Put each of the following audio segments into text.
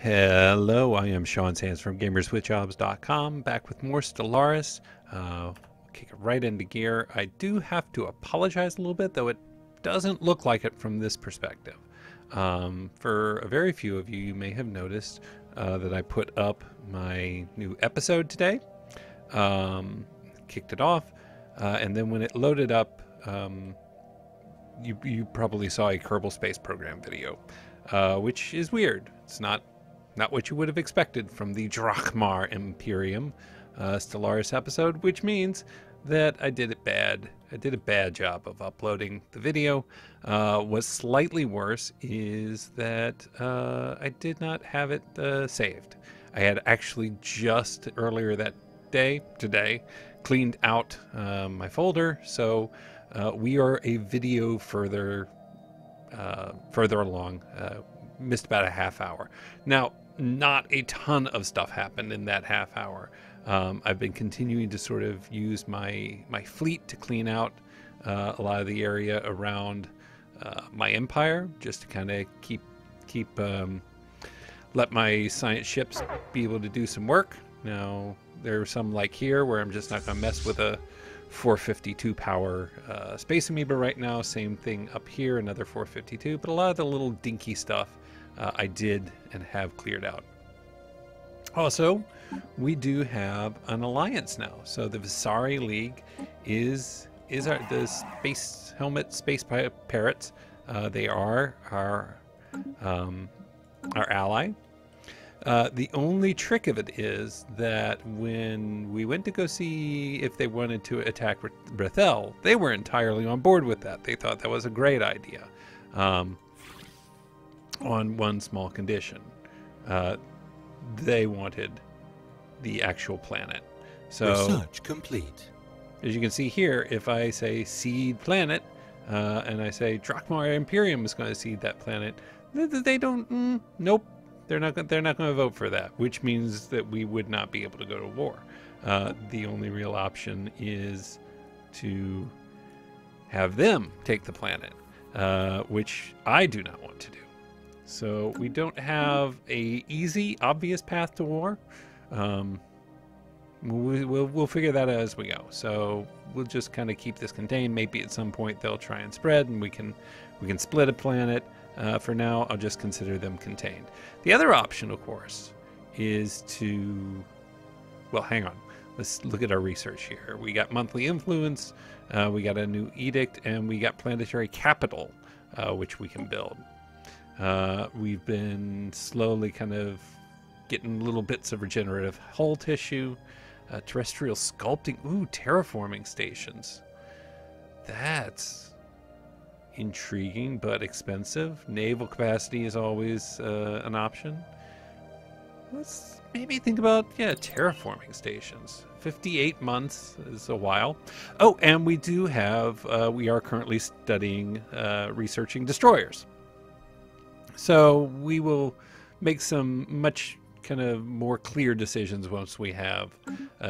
Hello, I am Sean Sands from gamerswithjobs.com, back with more Stellaris. We'll kick it right into gear. I do have to apologize a little bit, though it doesn't look like it from this perspective. For a very few of you, you may have noticed that I put up my new episode today, kicked it off, and then when it loaded up, you probably saw a Kerbal Space Program video, which is weird. It's not what you would have expected from the Drakmar Imperium Stellaris episode, which means that I did it bad. I did a bad job of uploading the video. What's slightly worse is that I did not have it saved. I had actually just earlier that day, today, cleaned out my folder, so we are a video further along. Missed about a half hour. Now, not a ton of stuff happened in that half hour. I've been continuing to sort of use my fleet to clean out a lot of the area around my empire, just to kind of let my science ships be able to do some work. Now, there are some like here where I'm just not going to mess with a 452 power space amoeba right now. Same thing up here, another 452, but a lot of the little dinky stuff I did and have cleared out. Also, we do have an alliance now. So the Visari League is the space helmet space parrots. They are our ally. The only trick of it is that when we went to go see if they wanted to attack Bethel, they were entirely on board with that. They thought that was a great idea. On one small condition. They wanted the actual planet. So, research complete. As you can see here, if I say seed planet, and I say Drakmar Imperium is going to seed that planet, they don't. Nope, they're not going to vote for that, which means that we would not be able to go to war. The only real option is to have them take the planet, which I do not want to do. So we don't have a easy, obvious path to war. We'll figure that out as we go. So we'll just kind of keep this contained. Maybe at some point they'll try and spread, and we can split a planet. For now, I'll just consider them contained. The other option, of course, is to... Well, hang on. Let's look at our research here. We got monthly influence, we got a new edict, and we got planetary capital, which we can build. We've been slowly kind of getting little bits of regenerative hull tissue, terrestrial sculpting, terraforming stations. That's intriguing but expensive. Naval capacity is always an option. Let's maybe think about, terraforming stations. 58 months is a while. Oh, and we do have, we are currently studying, researching destroyers. So we will make some much kind of more clear decisions once we have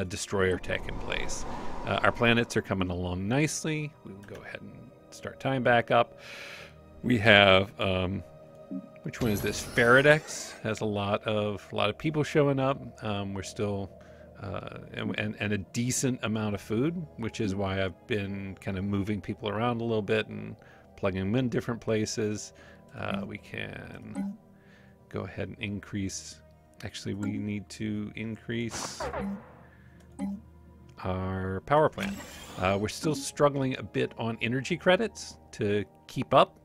destroyer tech in place. Our planets are coming along nicely. We will go ahead and start time back up. We have, which one is this? Faradex has a lot of people showing up. We're still, and a decent amount of food, which is why I've been kind of moving people around a little bit and plugging them in different places. We can go ahead and increase. Actually, we need to increase our power plant. We're still struggling a bit on energy credits to keep up,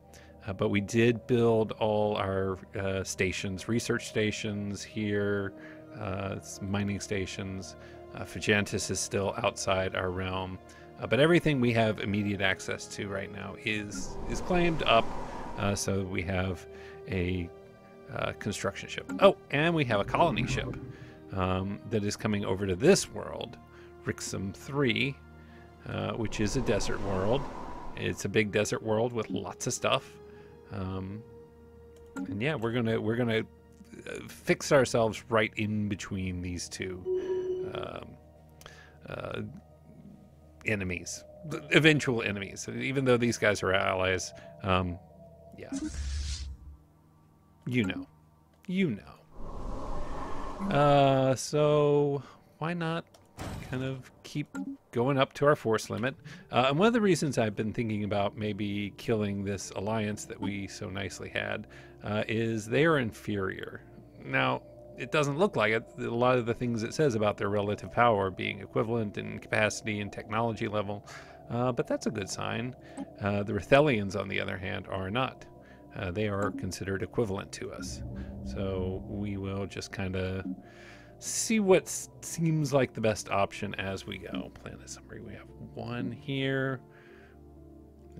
but we did build all our stations, research stations here, mining stations. Phagantis is still outside our realm, but everything we have immediate access to right now is claimed up. So we have a construction ship. Oh, and we have a colony ship that is coming over to this world, Rixum 3, which is a desert world. It's a big desert world with lots of stuff. And yeah, we're gonna fix ourselves right in between these two enemies, eventual enemies. Even though these guys are allies. Yeah. You know. So why not kind of keep going up to our force limit? And one of the reasons I've been thinking about maybe killing this alliance that we so nicely had is they are inferior. Now, it doesn't look like it. A lot of the things it says about their relative power being equivalent in capacity and technology level, but that's a good sign. The Rithelians, on the other hand, are not. They are considered equivalent to us. So we will just kind of see what seems like the best option as we go. Planet summary. We have one here.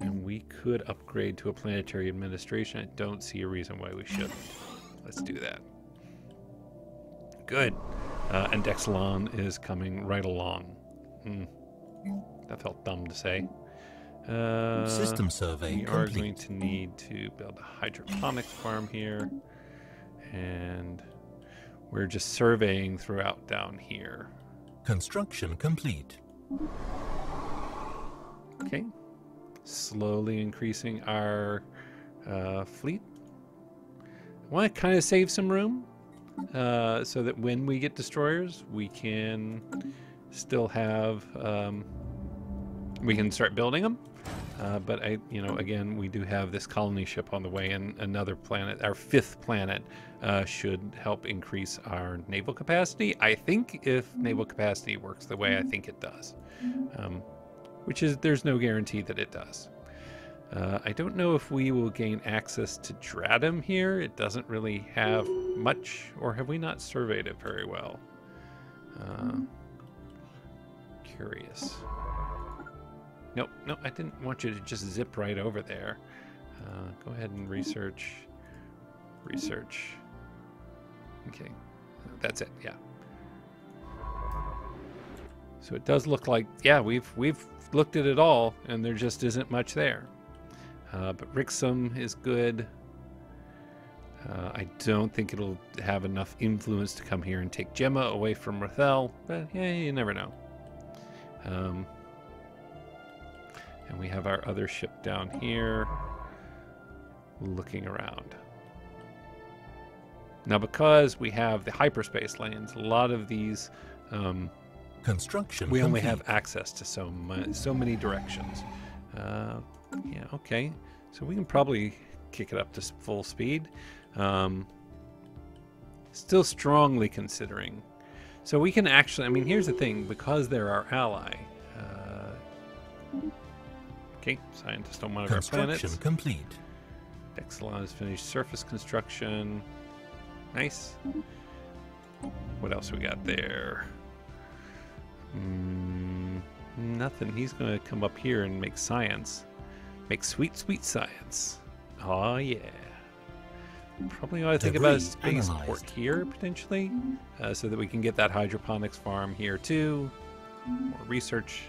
And we could upgrade to a planetary administration. I don't see a reason why we shouldn't. Let's do that. Good. And Dexalon is coming right along. That felt dumb to say. System survey we are going to need to build a hydroponics farm here. And we're just surveying throughout down here. Construction complete. Okay. Slowly increasing our fleet. I want to kind of save some room so that when we get destroyers, we can still have, we can start building them. But again, we do have this colony ship on the way, and another planet, our 5th planet, should help increase our naval capacity. I think if naval capacity works the way I think it does, which is there's no guarantee that it does. I don't know if we will gain access to Dratum here. It doesn't really have much, or have we not surveyed it very well? Curious. Nope, no, I didn't want you to just zip right over there. Go ahead and research. Research. Okay, that's it, yeah. So it does look like, yeah, we've looked at it all, and there just isn't much there. But Rixum is good. I don't think it'll have enough influence to come here and take Gemma away from Rathel, but yeah, you never know. And we have our other ship down here looking around. Now, because we have the hyperspace lanes, a lot of these construction we only complete. have access to so many directions. Yeah, okay. So we can probably kick it up to full speed. Still strongly considering. So we can actually, I mean, here's the thing, because they're our ally. Okay, scientist on one of our planets. Construction complete. Dexalon has finished surface construction. Nice. What else we got there? Nothing. He's going to come up here and make science. Make sweet, sweet science. Oh, yeah. Probably ought to think about a spaceport here, potentially, so that we can get that hydroponics farm here, too. More research.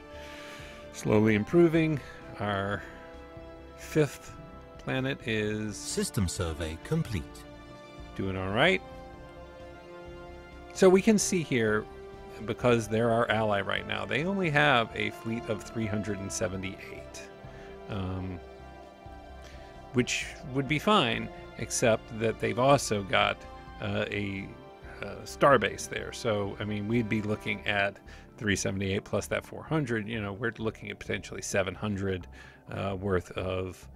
Slowly improving. Our 5th planet is... System survey complete. Doing all right. So we can see here, because they're our ally right now, they only have a fleet of 378. Which would be fine, except that they've also got a starbase there. So, I mean, we'd be looking at 378 plus that 400. You know, we're looking at potentially 700 worth of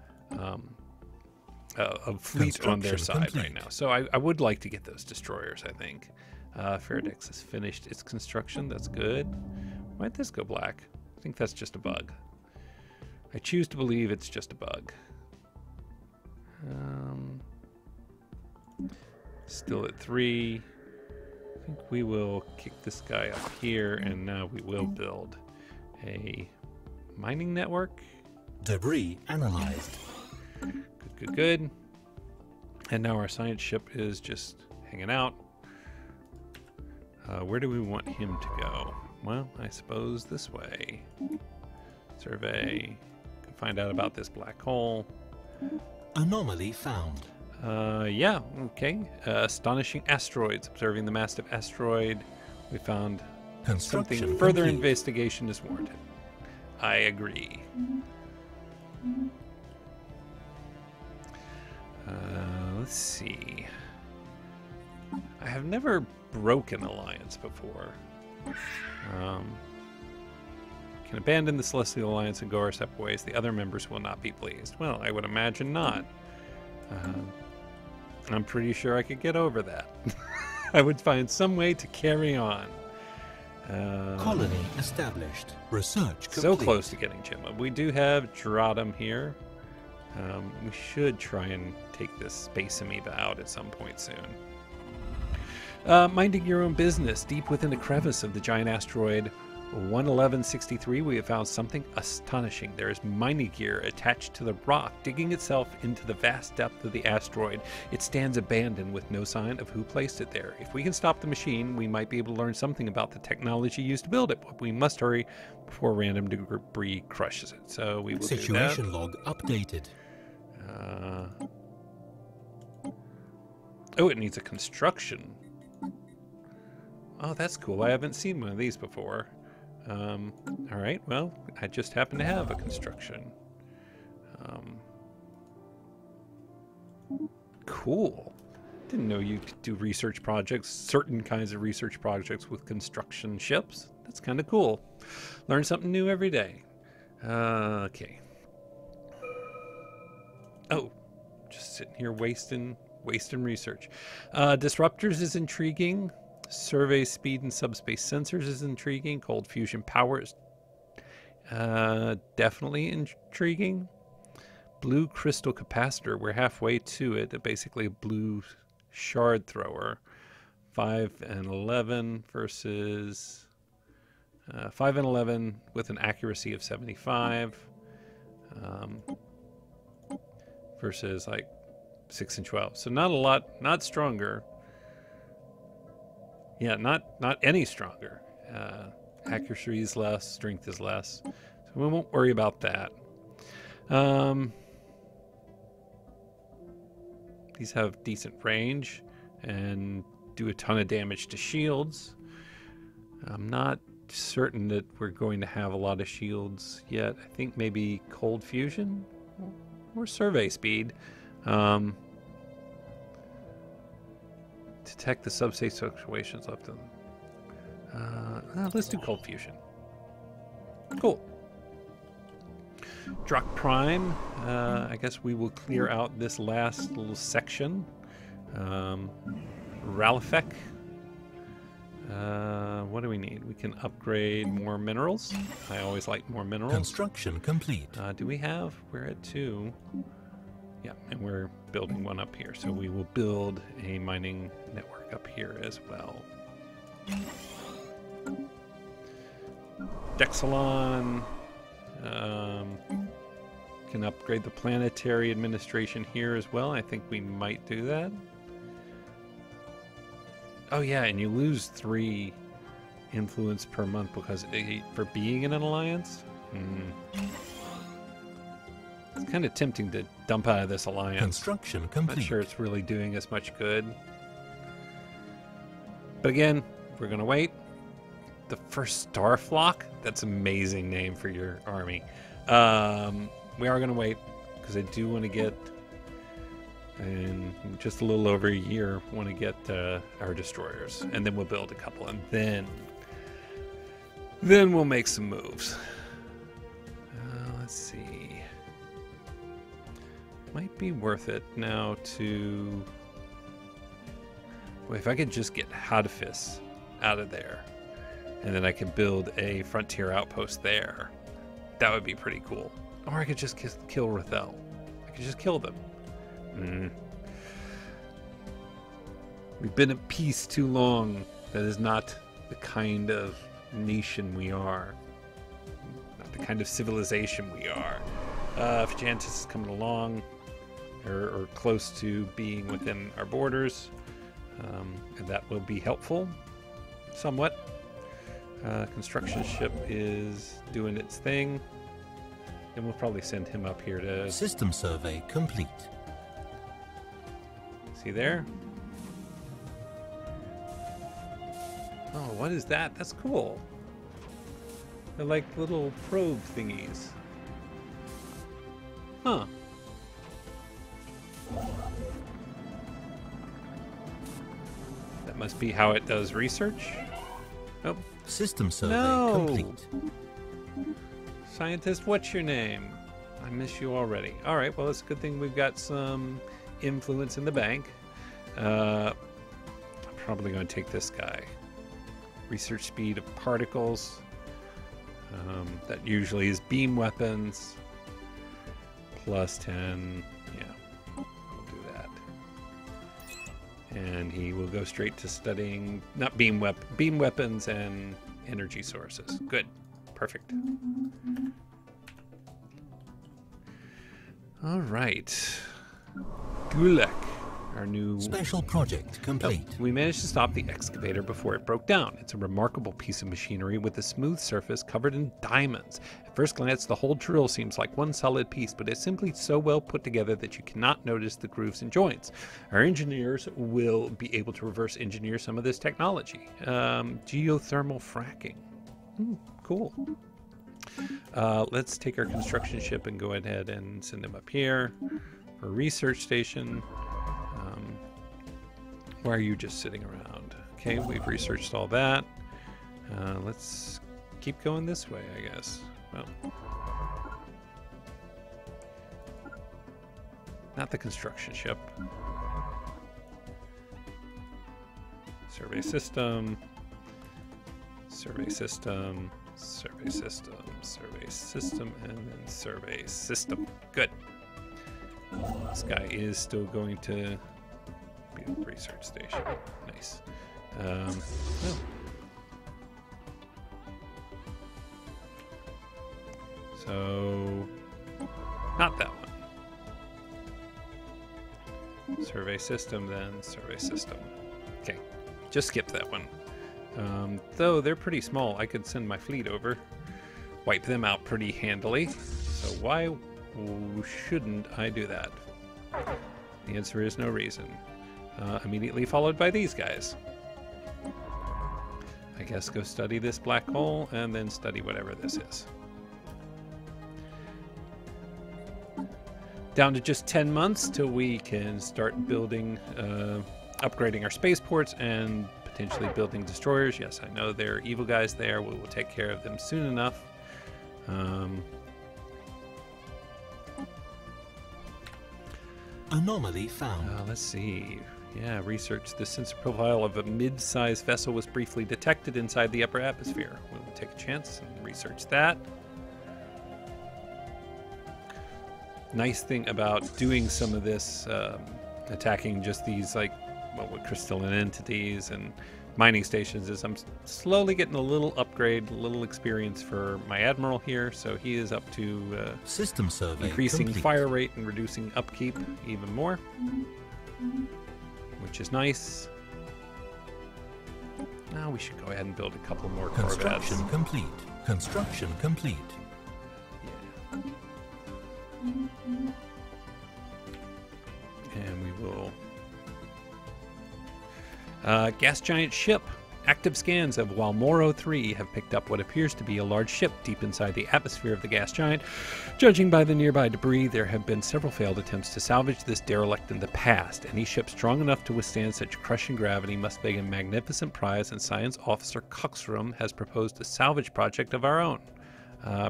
fleet on their side complete. Right now. So I would like to get those destroyers, I think. Faradex has finished its construction. That's good. Why'd this go black? I think that's just a bug. I choose to believe it's just a bug. Still at 3. I think we will kick this guy up here, and now we will build a mining network. Debris analyzed. Good, good, good. And now our science ship is just hanging out. Where do we want him to go? Well, I suppose this way. Survey. Can find out about this black hole. Anomaly found. Yeah, okay. Astonishing asteroids. Observing the massive asteroid. We found something further investigation is warranted. I agree. Let's see. I have never broken alliance before. Can abandon the Celestial Alliance and go our separate ways. The other members will not be pleased. Well, I would imagine not. I'm pretty sure I could get over that. I would find some way to carry on. Colony established. Research complete. So close to getting Gemma. We do have Dratum here. We should try and take this space amoeba out at some point soon. Minding your own business. Deep within the crevice of the giant asteroid 11163, we have found something astonishing. There is mining gear attached to the rock, digging itself into the vast depth of the asteroid. It stands abandoned with no sign of who placed it there. If we can stop the machine, we might be able to learn something about the technology used to build it, but we must hurry before random debris crushes it. So we will Situation do that. log updated. Oh, it needs a construction. Oh, that's cool. I haven't seen one of these before. All right, well, I just happen to have a construction. Cool. Didn't know you could do research projects, certain kinds of research projects with construction ships. That's kind of cool. Learn something new every day. Okay. Oh, just sitting here wasting research. Disruptors is intriguing. Survey speed and subspace sensors is intriguing. Cold fusion power is definitely intriguing. Blue crystal capacitor. We're halfway to it. Basically a blue shard thrower. 5 and 11 versus 5 and 11 with an accuracy of 75 versus like 6 and 12. So not a lot, not stronger. Yeah, not any stronger. Accuracy is less, strength is less. So we won't worry about that. These have decent range and do a ton of damage to shields. I'm not certain that we're going to have a lot of shields yet. I think maybe cold fusion or survey speed. Detect the subspace fluctuations left in. Let's do cold fusion. Cool. Drak Prime. I guess we will clear out this last little section. Ralifek. What do we need? We can upgrade more minerals. I always like more minerals. Construction complete. Do we have? We're at 2. Yeah, and we're building one up here. So we will build a mining network up here as well. Dexalon. Can upgrade the planetary administration here as well. I think we might do that. Oh yeah, and you lose 3 influence per month because for being in an alliance. It's kind of tempting to dump out of this alliance. Construction complete. Not sure it's really doing us much good. But again, we're going to wait. The first Starflock? That's an amazing name for your army. We are going to wait because I do want to get, in just a little over a year, want to get our destroyers. And then we'll build a couple. And then we'll make some moves. Let's see. Might be worth it now to... Well, if I could just get Hadfis out of there, and then I can build a frontier outpost there, that would be pretty cool. Or I could just kill Rathel. I could just kill them. We've been at peace too long. That is not the kind of nation we are. Not the kind of civilization we are. If Jantis is coming along, or close to being within our borders, and that will be helpful somewhat. Construction ship is doing its thing, and we'll probably send him up here to... System survey complete. See there? Oh, what is that? That's cool. They're like little probe thingies. Huh. That must be how it does research. Oh, System survey no! complete. Scientist, what's your name? I miss you already. All right, well, it's a good thing we've got some influence in the bank. I'm probably going to take this guy. Research speed of particles. That usually is beam weapons. Plus 10. Yeah, we'll do that. And he will go straight to studying, not beam weapons and energy sources. Good. Perfect. All right. Gulak, our new... Special project complete. We managed to stop the excavator before it broke down. It's a remarkable piece of machinery with a smooth surface covered in diamonds. At first glance, the whole drill seems like one solid piece, but it's simply so well put together that you cannot notice the grooves and joints. Our engineers will be able to reverse engineer some of this technology. Geothermal fracking. Cool. Let's take our construction ship and go ahead and send them up here for a research station. Why are you just sitting around? Okay, we've researched all that. Let's keep going this way, I guess. Well, not the construction ship. Survey system. Survey system. Survey system. Survey system. And then survey system. Good. This guy is still going to be a research station. Nice. Oh. So, not that one. Survey system, then survey system. Okay, just skip that one. Though they're pretty small, I could send my fleet over, wipe them out pretty handily. So why shouldn't I do that? The answer is no reason. Immediately followed by these guys. I guess go study this black hole and then study whatever this is. Down to just 10 months till we can start building, upgrading our spaceports and potentially building destroyers. Yes, I know there are evil guys there. We will take care of them soon enough. Anomaly found. Let's see. Yeah, research. The sensor profile of a mid-sized vessel was briefly detected inside the upper atmosphere. We will take a chance and research that. Nice thing about doing some of this, attacking just these, like, what crystalline entities and mining stations, is I'm slowly getting a little upgrade, a little experience for my admiral here. So he is up to System survey increasing complete. fire rate and reducing upkeep even more, which is nice. Now we should go ahead and build a couple more corvettes. Construction complete. Construction complete. And we will... gas giant ship. Active scans of Walmoro 3 have picked up what appears to be a large ship deep inside the atmosphere of the gas giant. Judging by the nearby debris, there have been several failed attempts to salvage this derelict in the past. Any ship strong enough to withstand such crushing gravity must be a magnificent prize, and Science Officer Coxrum has proposed a salvage project of our own.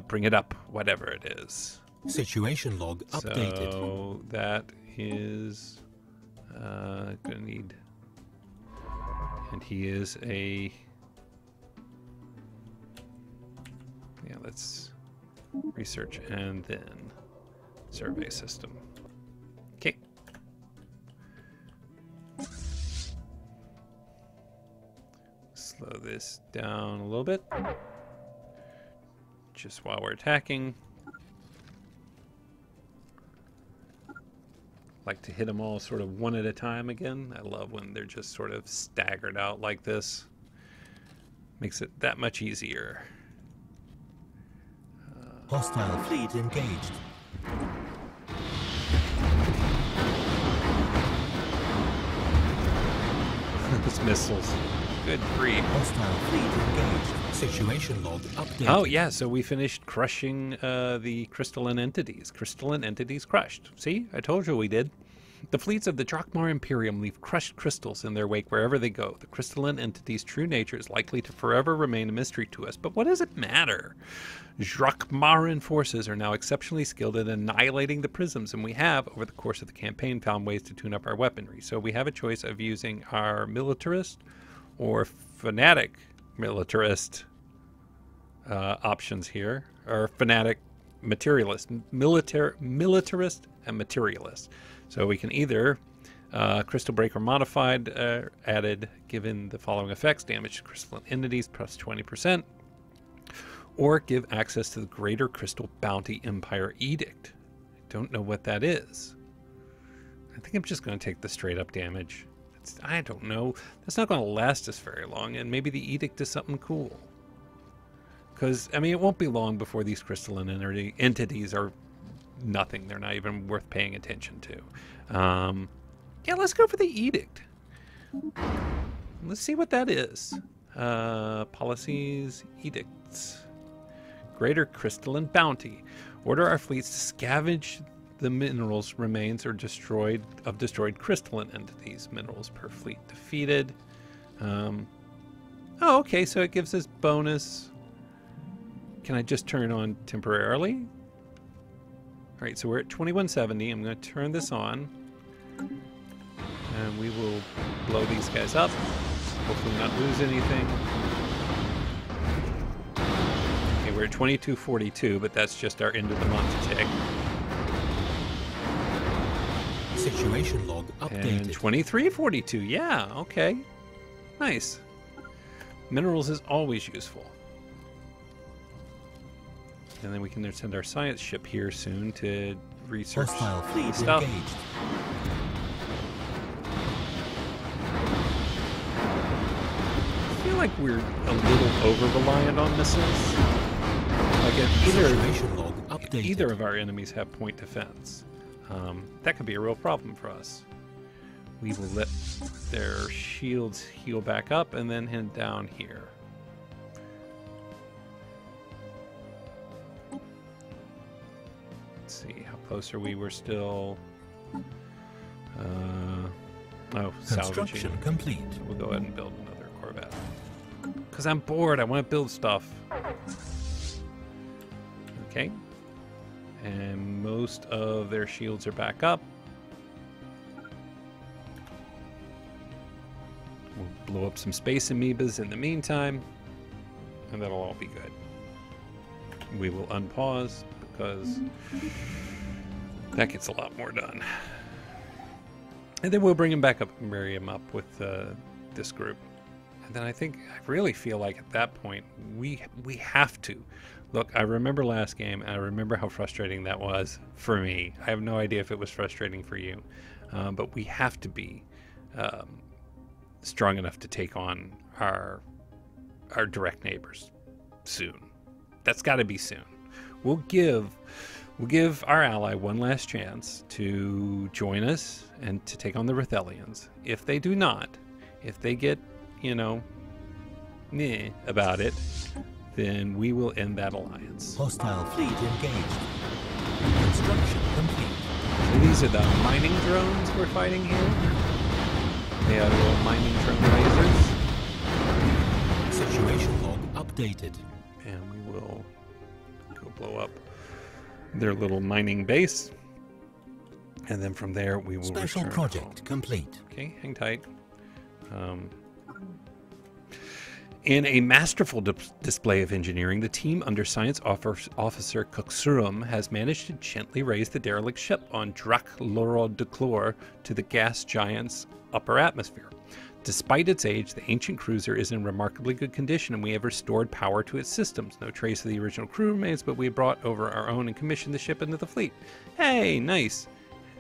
Bring it up, whatever it is. Situation log updated. So that is gonna need, and he is a, yeah, let's research and then survey system. Okay. Slow this down a little bit just while we're attacking. Like to hit them all sort of one at a time again. I love when they're just sort of staggered out like this. Makes it that much easier. Hostile fleet engaged. Those missiles. Good grief. Hostile fleet engaged. Situation log updated. Oh yeah, so we finished crushing the crystalline entities. Crystalline entities crushed. See, I told you we did. The fleets of the Drakmar Imperium leave crushed crystals in their wake wherever they go. The crystalline entity's true nature is likely to forever remain a mystery to us, but what does it matter? Drakmaran forces are now exceptionally skilled at annihilating the prisms, and we have, over the course of the campaign, found ways to tune up our weaponry. So we have a choice of using our militarist or fanatic militarist options here, or fanatic materialist, militarist and materialist. So we can either crystal breaker modified added, given the following effects: damage to crystalline entities plus 20%, or give access to the Greater Crystal Bounty Empire Edict. I don't know what that is. I think I'm just going to take the straight up damage. I don't know. That's not going to last us very long, and maybe the Edict is something cool. Because, I mean, it won't be long before these crystalline entities are nothing. They're not even worth paying attention to. Yeah, let's go for the Edict. Let's see what that is. Policies, edicts. Greater Crystalline Bounty. Order our fleets to scavenge the minerals remains or destroyed crystalline entities. Minerals per fleet defeated. Oh, okay, so it gives us bonus. Can I just turn on temporarily? All right, so we're at 2170. I'm going to turn this on. And we will blow these guys up. Hopefully not lose anything. Okay, we're at 2242, but that's just our end of the month tick. Situation log updated. And 2342, yeah, okay. Nice. Minerals is always useful. And then we can send our science ship here soon to research Hostile fleet stuff. engaged. I feel like we're a little over-reliant on missiles. Like if Situation log updated. either of our enemies have point defense, that could be a real problem for us. We will let their shields heal back up and then head down here. Let's see, how close are we? We're still... Construction salvaging. complete. We'll go ahead and build another Corvette. Because I'm bored, I want to build stuff. Okay. And most of their shields are back up. We'll blow up some space amoebas in the meantime, and that'll all be good. We will unpause because that gets a lot more done. And then we'll bring him back up and marry him up with this group. And then I really feel like at that point we have to. Look, I remember last game, and I remember how frustrating that was for me. I have no idea if it was frustrating for you, but we have to be strong enough to take on our direct neighbors soon. That's got to be soon. We'll give our ally one last chance to join us and to take on the Rithelians. If they do not, if they get, meh about it, then we will end that alliance. Hostile fleet engaged. Construction complete. So these are the mining drones we're fighting here. They are little mining drone lasers. Situation log updated. And we will go blow up their little mining base. And then from there we will Special return project home. complete. Okay, hang tight. In a masterful display of engineering, the team under Science Officer Coxurum has managed to gently raise the derelict ship on Drakmar to the gas giant's upper atmosphere. Despite its age, the ancient cruiser is in remarkably good condition, and we have restored power to its systems. No trace of the original crew remains, but we have brought over our own and commissioned the ship into the fleet. Hey, nice!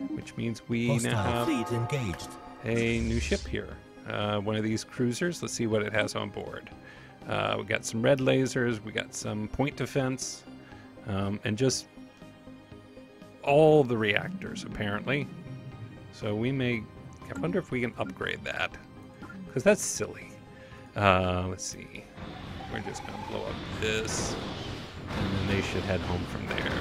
Which means we Hostile now have fleet engaged. a new ship here. One of these cruisers. Let's see what it has on board. We got some red lasers, we got some point defense, and just all the reactors apparently. So we may, I wonder if we can upgrade that, because that's silly. Let's see. We're just gonna blow up this, and then they should head home from there.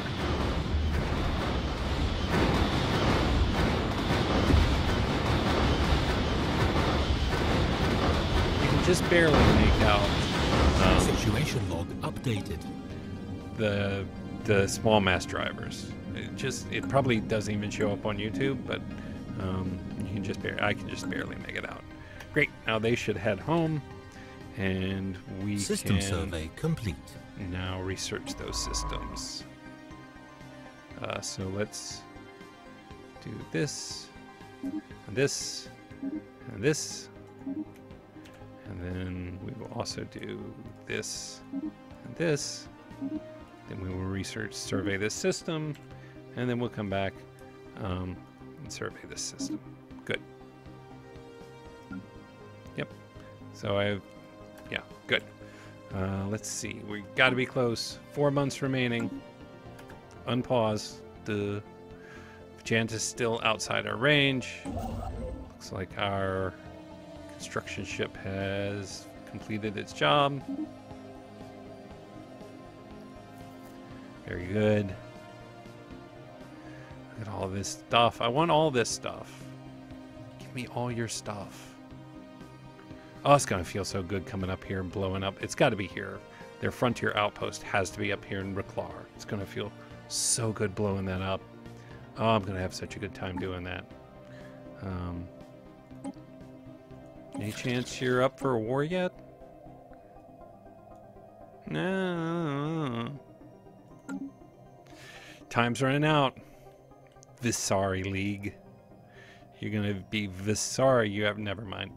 just barely make out Situation log updated. the small mass drivers. It probably doesn't even show up on YouTube, but I can just barely make it out. Great. Now they should head home, and we System can survey complete. now research those systems. So let's do this, and this, and this, and then we will also do this and this. Then we will survey this system, and then we'll come back and survey this system. Good. Yep. So good. Let's see. We got to be close. 4 months remaining. Unpause. The Jant is still outside our range. Looks like our construction ship has completed its job. Very good. Look at all this stuff. I want all this stuff. Give me all your stuff. Oh, it's going to feel so good coming up here and blowing up. It's got to be here. Their frontier outpost has to be up here in Raklar. It's going to feel so good blowing that up. Oh, I'm going to have such a good time doing that. Any chance you're up for a war yet? No. Time's running out. Visari League. You're going to be Visari. You have... Never mind.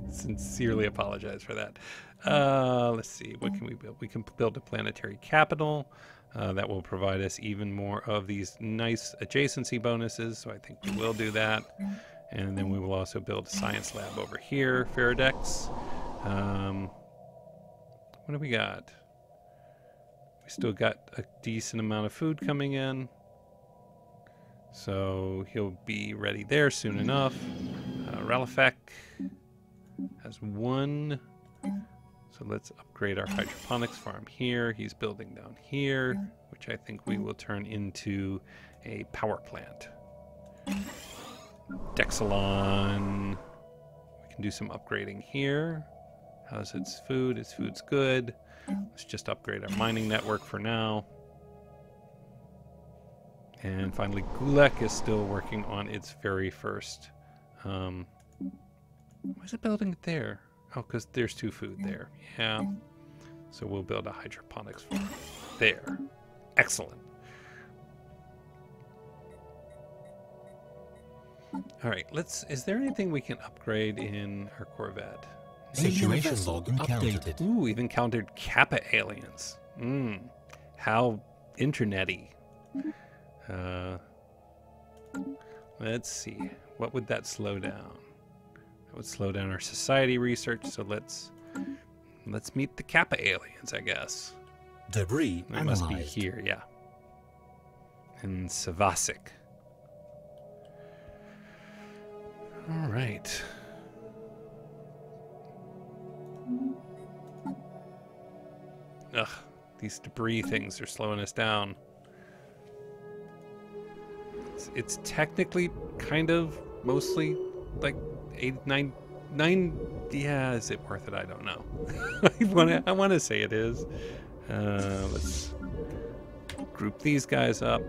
Sincerely apologize for that. Let's see. What can we build? We can build a planetary capital. That will provide us even more of these nice adjacency bonuses. So I think we will do that. And then we will also build a science lab over here, Faradex. What do we got? We still got a decent amount of food coming in. So he'll be ready there soon enough. Ralifek has 1. So let's upgrade our hydroponics farm here. He's building down here, which I think we will turn into a power plant. Dexalon. We can do some upgrading here. How's its food? Its food's good. Let's just upgrade our mining network for now. And finally, Gulek is still working on its very first. Why is it building it there? Oh, because there's 2 food there. Yeah. So we'll build a hydroponics farm there. Excellent. All right. Is there anything we can upgrade in our Corvette? Situation log updated. Ooh, we've encountered Kappa aliens. How internety. Let's see. What would that slow down? That would slow down our society research. So let's meet the Kappa aliens, I guess. Debris That analyzed. must be here, yeah. In Savasik. All right. Ugh, these debris things are slowing us down. It's technically kind of mostly like 8, 9. Yeah, is it worth it? I don't know. I want to say it is. Let's group these guys up,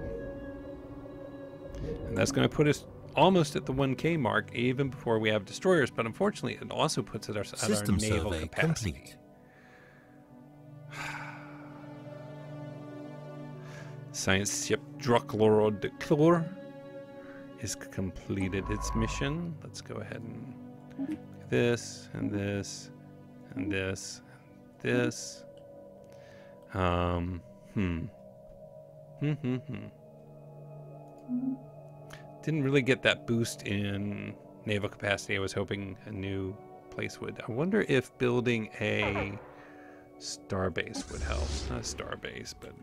and that's going to put us almost at the 1K mark, even before we have destroyers. But unfortunately, it also puts it at our naval capacity. Complete. Science ship Drakmar de Clor is completed its mission. Let's go ahead and do this and this and this and this. Didn't really get that boost in naval capacity. I was hoping a new place would. I wonder if building a starbase would help. Not a starbase, but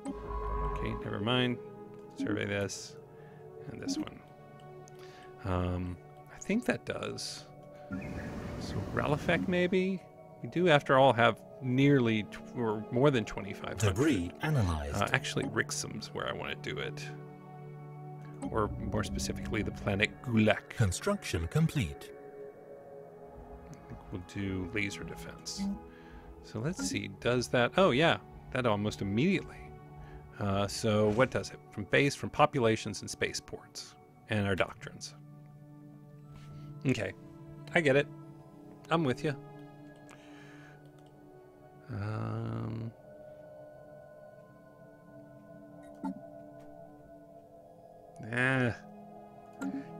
okay, never mind. Survey this and this one. I think that does. So Ralifek maybe? We do, after all, have nearly or more than 2,500. Debris analyzed. Actually, Rixum's where I want to do it. or more specifically the planet Gulak. Construction complete. We'll do laser defense. So let's see, does that... Oh yeah, that almost immediately. So what does it? From base, from populations and spaceports. And our doctrines. Okay, I get it. I'm with you.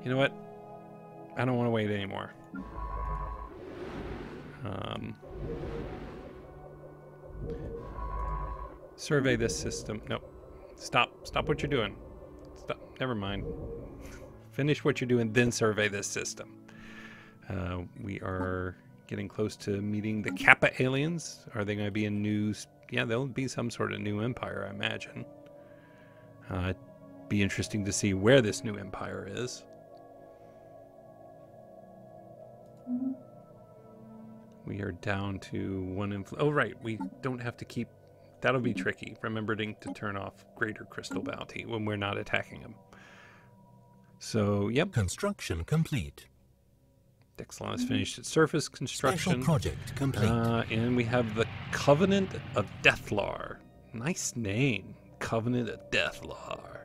You know what? I don't want to wait anymore. Survey this system. Nope. Stop. Stop what you're doing. Stop. Never mind. Finish what you're doing, then survey this system. We are getting close to meeting the Kappa aliens. Are they going to be a new... Yeah, there'll be some sort of new empire, I imagine. It'd be interesting to see where this new empire is. We are down to one... Oh, right. We don't have to keep... That'll be tricky, remembering to turn off Greater Crystal Bounty when we're not attacking them. So, yep. Construction complete. Dexlon has finished its surface construction. Special project complete. And we have the Covenant of Deathlar. Nice name. Covenant of Deathlar.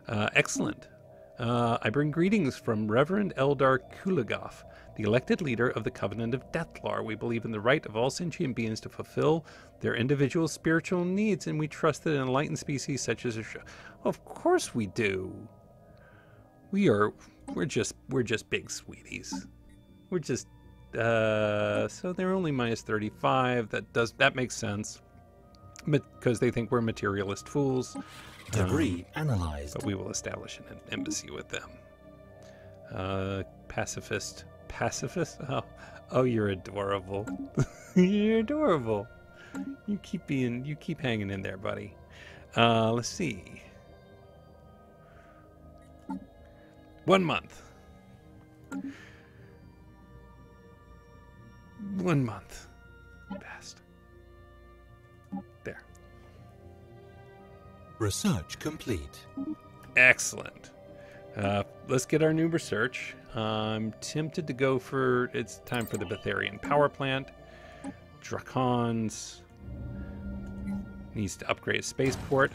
Excellent. I bring greetings from Reverend Eldar Kulagov, the elected leader of the Covenant of Deathlar. We believe in the right of all sentient beings to fulfill their individual spiritual needs, and we trust that an enlightened species such as... Of course we do. We're just big sweeties. We're just... so they're only minus 35. That makes sense. Because they think we're materialist fools. Debris analyzed. But we will establish an embassy with them. Pacifist. Pacifist? Oh, you're adorable. You're adorable. You keep hanging in there, buddy. Let's see. 1 month. 1 month. Passed. There. Research complete. Excellent. Let's get our new research. I'm tempted to go for... It's time for the Betharian power plant. Drakons needs to upgrade a spaceport.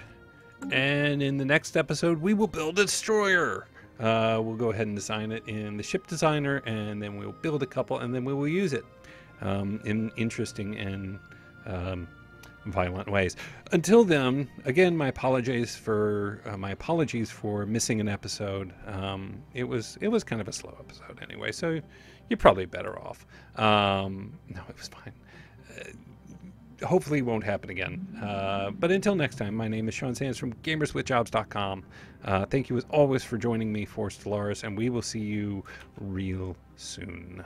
And in the next episode, we will build a destroyer. We'll go ahead and design it in the ship designer, and then we'll build a couple, and then we will use it in interesting and violent ways. Until then, again, my apologies for missing an episode. It was kind of a slow episode anyway, so you're probably better off. No, it was fine. Hopefully it won't happen again. But until next time, my name is Sean Sands from gamerswithjobs.com. Thank you as always for joining me for Stellaris, and we will see you real soon.